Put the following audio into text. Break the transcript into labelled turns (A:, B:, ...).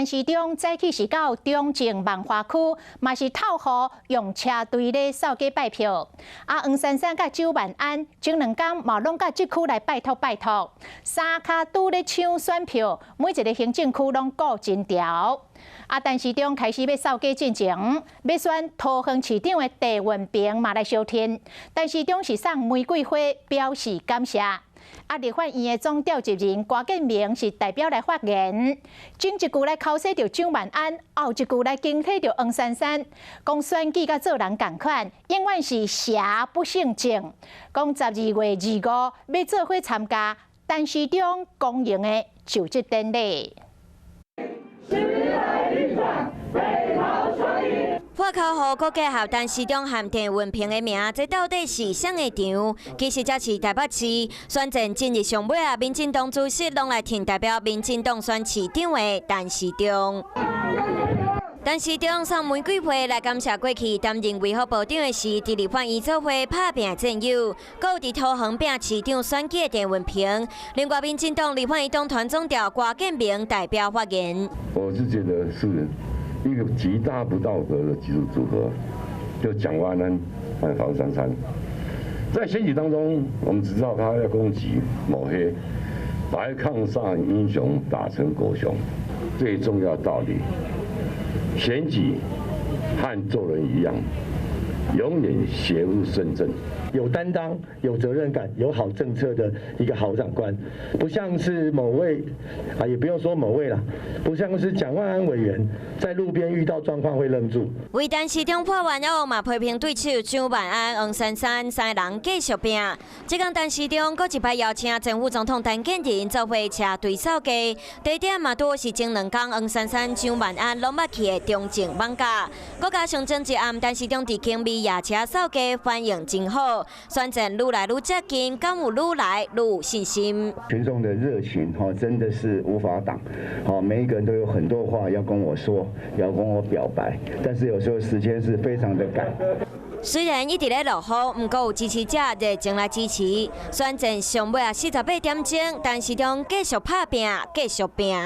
A: 陈市长早起是到中正万华区，嘛是透雨用车队咧扫街拜票。黄珊珊甲周万安前2天嘛拢到这区来拜托，三脚拄咧抢选票，每一个行政区拢顾真条。陈市长开始要扫街进前，要选桃园市长的戴文平嘛来相挺。陈市长是送玫瑰花表示感谢。立法院的总召集人郭建明是代表来发言，前一句来口说着周万安，后一句来惊喜着黄珊珊，讲选举甲做人同款，永远是邪不胜正。讲12月25要做伙参加陈市长公营的就职典礼。
B: 破口予国家校陈市长和陈文平的名，这到底是啥个场？其实这是台北市选战今日上尾啊，民进党主席拢来挺代表民进党选市长的陈市长。陈市长送玫瑰花来感谢过去担任卫福部长的时，伫立法院做伙拍拼的战友，还有伫桃园拼市长选举的陈文平。另外，民进党立法院党团总调郭建明代表发言。
C: 我是觉得是一个极大不道德的技术组合，就蒋万安和黄珊珊。在选举当中，我们只知道他要攻击抹黑，白抗上英雄打成狗熊。最重要的道理，选举和做人一样，永远邪不胜正。
D: 有担当、有责任感、有好政策的一个好长官，不像是某位也不用说某位啦，不像是蒋万安委员在路边遇到状况会愣住。
B: 为陈市长破完后嘛，批评对手周万安、黄珊珊三人继续拼。这天陈市长搁一摆邀请前副总统陈建仁做伙车队扫街，地点嘛多是前2天黄珊珊、周万安拢捌去的中正网架，搁加上前一暗陈市长伫轻微夜车扫街，反应真好。选战愈来愈接近，敢有愈来愈有信心。
D: 群众的热情真的是无法挡，每一个人都有很多话要跟我说，要跟我表白，但是有时候时间是非常的赶。
B: 虽然一直咧落雨，不过有支持者热情来支持。选战上尾48点钟，陈市长继续拍拼，继续拼。